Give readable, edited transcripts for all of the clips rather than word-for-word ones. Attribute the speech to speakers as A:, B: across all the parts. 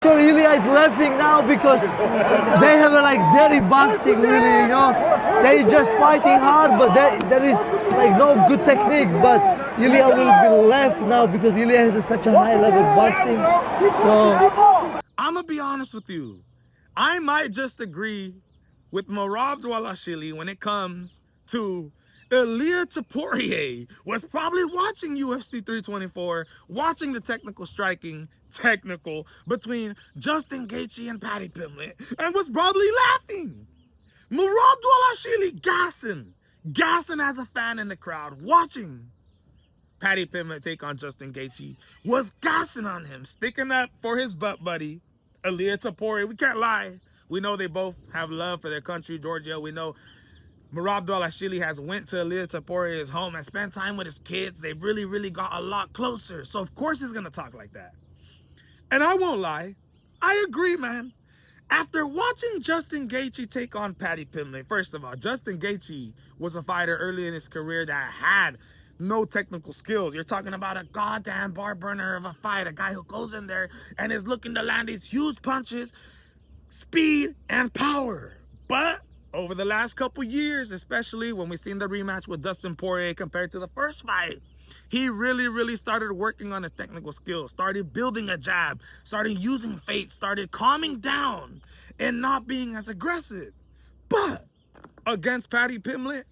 A: So Ilia is laughing now because they have a like dirty boxing, really, you know. They just fighting hard, but there is like no good technique. But Ilia will be left now because Ilia has such a high level boxing. So
B: I'm gonna be honest with you. I might just agree with MERAB when it comes to Ilia Topuria was probably watching UFC 324, watching the technical striking, between Justin Gaethje and Paddy Pimblett, and was probably laughing. MERAB gassing as a fan in the crowd, watching Paddy Pimblett take on Justin Gaethje, was gassing on him, sticking up for his butt buddy, Ilia Topuria. We can't lie. We know they both have love for their country, Georgia. We know MERAB has went to Ilia Topuria's home and spent time with his kids. They really got a lot closer. So of course he's gonna talk like that. And I won't lie, I agree, man. After watching Justin Gaethje take on Paddy Pimblett, first of all, Justin Gaethje was a fighter early in his career that had no technical skills. You're talking about a goddamn bar burner of a fight, a guy who goes in there and is looking to land these huge punches, speed and power. But over the last couple years, especially when we seen the rematch with Dustin Poirier compared to the first fight, he really started working on his technical skills, started building a jab, started using feint, started calming down and not being as aggressive. But against Paddy Pimblett,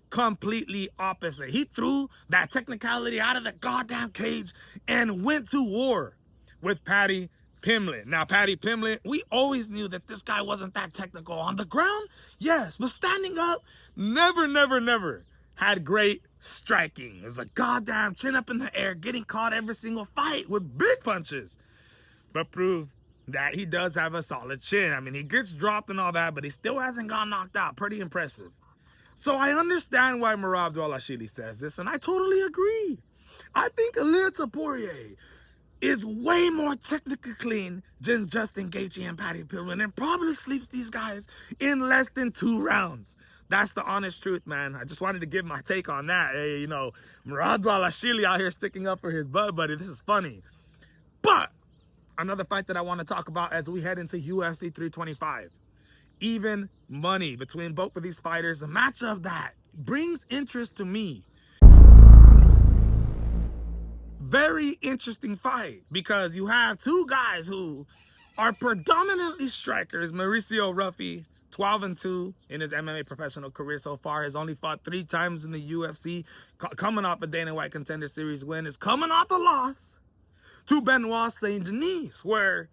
B: completely opposite. He threw that technicality out of the goddamn cage and went to war with Paddy Pimblett. Now, Paddy Pimblett, we always knew that this guy wasn't that technical. On the ground, yes, but standing up, never had great striking. It was a goddamn chin up in the air, getting caught every single fight with big punches. But proved that he does have a solid chin. I mean, he gets dropped and all that, but he still hasn't got knocked out. Pretty impressive. So I understand why MERAB says this, and I totally agree. I think Ilia Topuria is way more technically clean than Justin Gaethje and Paddy Pimblett, and probably sleeps these guys in less than 2 rounds. That's the honest truth, man. I just wanted to give my take on that. Hey, you know, MERAB out here sticking up for his butt buddy. This is funny. But another fight that I want to talk about as we head into UFC 325. Even money between both of these fighters. A matchup that brings interest to me. Very interesting fight because you have two guys who are predominantly strikers. Mauricio Ruffy, 12-2 in his MMA professional career so far, has only fought 3 times in the UFC, coming off a Dana White Contender Series win, is coming off a loss to Benoit Saint Denis, where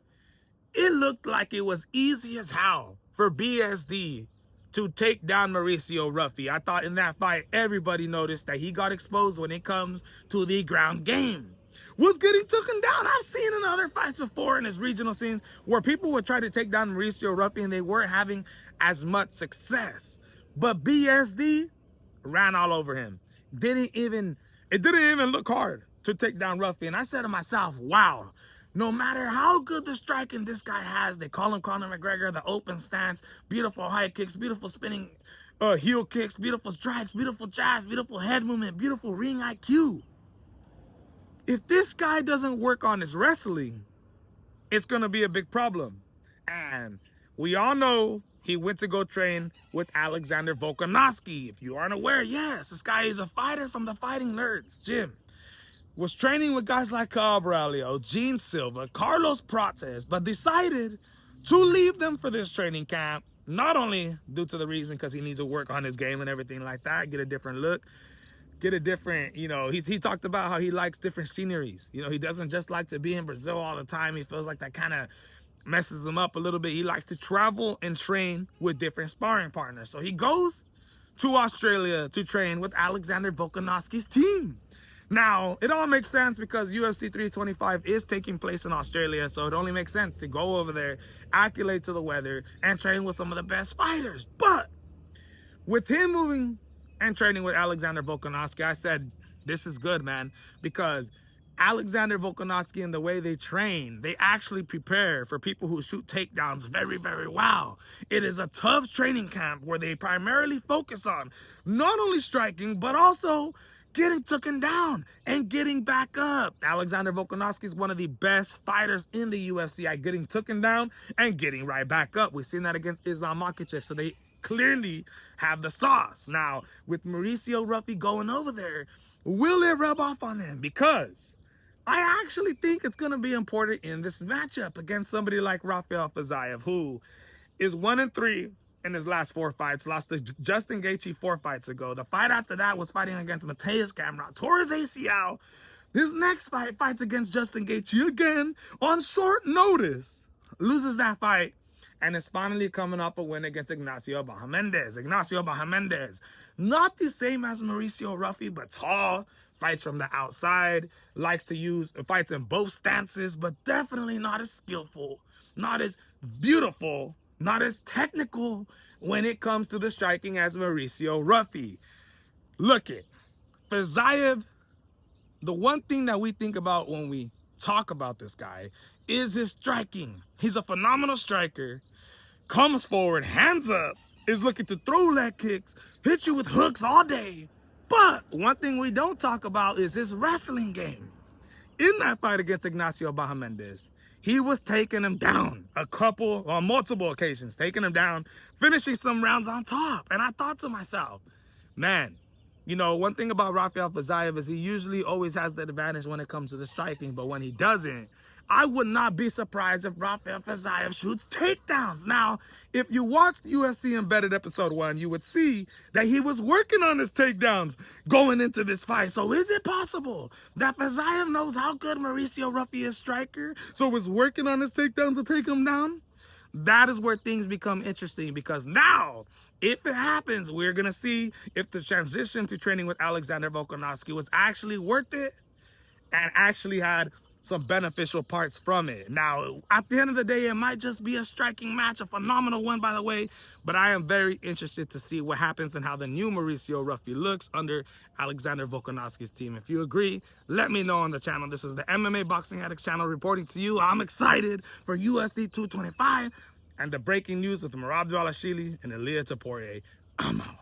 B: it looked like it was easy as hell for BSD to take down Mauricio Ruffy. I thought in that fight, everybody noticed that he got exposed when it comes to the ground game. Was getting taken down. I've seen in other fights before in his regional scenes where people would try to take down Mauricio Ruffy and they weren't having as much success. But BSD ran all over him. It didn't even look hard to take down Ruffy. And I said to myself, wow, no matter how good the striking this guy has, they call him Conor McGregor, the open stance, beautiful high kicks, beautiful spinning heel kicks, beautiful strikes, beautiful jabs, beautiful head movement, beautiful ring IQ. If this guy doesn't work on his wrestling, it's going to be a big problem. And we all know he went to go train with Alexander Volkanovsky. If you aren't aware, yes, this guy is a fighter from the Fighting Nerds gym. Was training with guys like Cabralio, Gene Silva, Carlos Prates, but decided to leave them for this training camp, not only due to the reason because he needs to work on his game and everything like that, get a different look, get a different, you know, he talked about how he likes different sceneries. You know, he doesn't just like to be in Brazil all the time. He feels like that kind of messes him up a little bit. He likes to travel and train with different sparring partners. So he goes to Australia to train with Alexander Volkanovski's team. Now, it all makes sense because UFC 325 is taking place in Australia, so it only makes sense to go over there, acclimate to the weather, and train with some of the best fighters. But with him moving and training with Alexander Volkanovski, I said, this is good, man, because Alexander Volkanovski and the way they train, they actually prepare for people who shoot takedowns very well. It is a tough training camp where they primarily focus on not only striking, but also getting taken down and getting back up. Alexander Volkanovski is one of the best fighters in the UFC at getting taken down and getting right back up. We've seen that against Islam Makhachev, so they clearly have the sauce. Now, with Mauricio Ruffy going over there, will it rub off on him? Because I actually think it's going to be important in this matchup against somebody like Rafael Fiziev, who is 1-3 in his last 4 fights, lost to Justin Gaethje 4 fights ago. The fight after that was fighting against Mateus Gamrot, tore his ACL. His next fight fights against Justin Gaethje again on short notice. Loses that fight and is finally coming off a win against Ignacio Bahamondes. Ignacio Bahamondes, not the same as Mauricio Ruffy, but tall, fights from the outside, likes to use, fights in both stances, but definitely not as skillful, not as beautiful, not as technical when it comes to the striking as Mauricio Ruffy. Look it, Fiziev, the one thing that we think about when we talk about this guy is his striking. He's a phenomenal striker, comes forward, hands up, is looking to throw leg kicks, hit you with hooks all day. But one thing we don't talk about is his wrestling game. In that fight against Ignacio Bahamondes, he was taking him down on multiple occasions, taking him down, finishing some rounds on top. And I thought to myself, man, you know, one thing about Rafael Fiziev is he usually always has the advantage when it comes to the striking, but when he doesn't, I would not be surprised if Rafael Fiziev shoots takedowns. Now, if you watched UFC Embedded episode 1, you would see that he was working on his takedowns going into this fight. So is it possible that Fiziev knows how good Mauricio Ruffy is striker, so is working on his takedowns to take him down? That is where things become interesting, because now, if it happens, we're going to see if the transition to training with Alexander Volkanovski was actually worth it and actually had some beneficial parts from it. Now, at the end of the day, it might just be a striking match, a phenomenal one, by the way, but I am very interested to see what happens and how the new Mauricio Ruffy looks under Alexander Volkanovski's team. If you agree, let me know on the channel. This is the MMA Boxing Addicts channel reporting to you. I'm excited for UFC 225 and the breaking news with MERAB and Ilia Topuria. I'm out.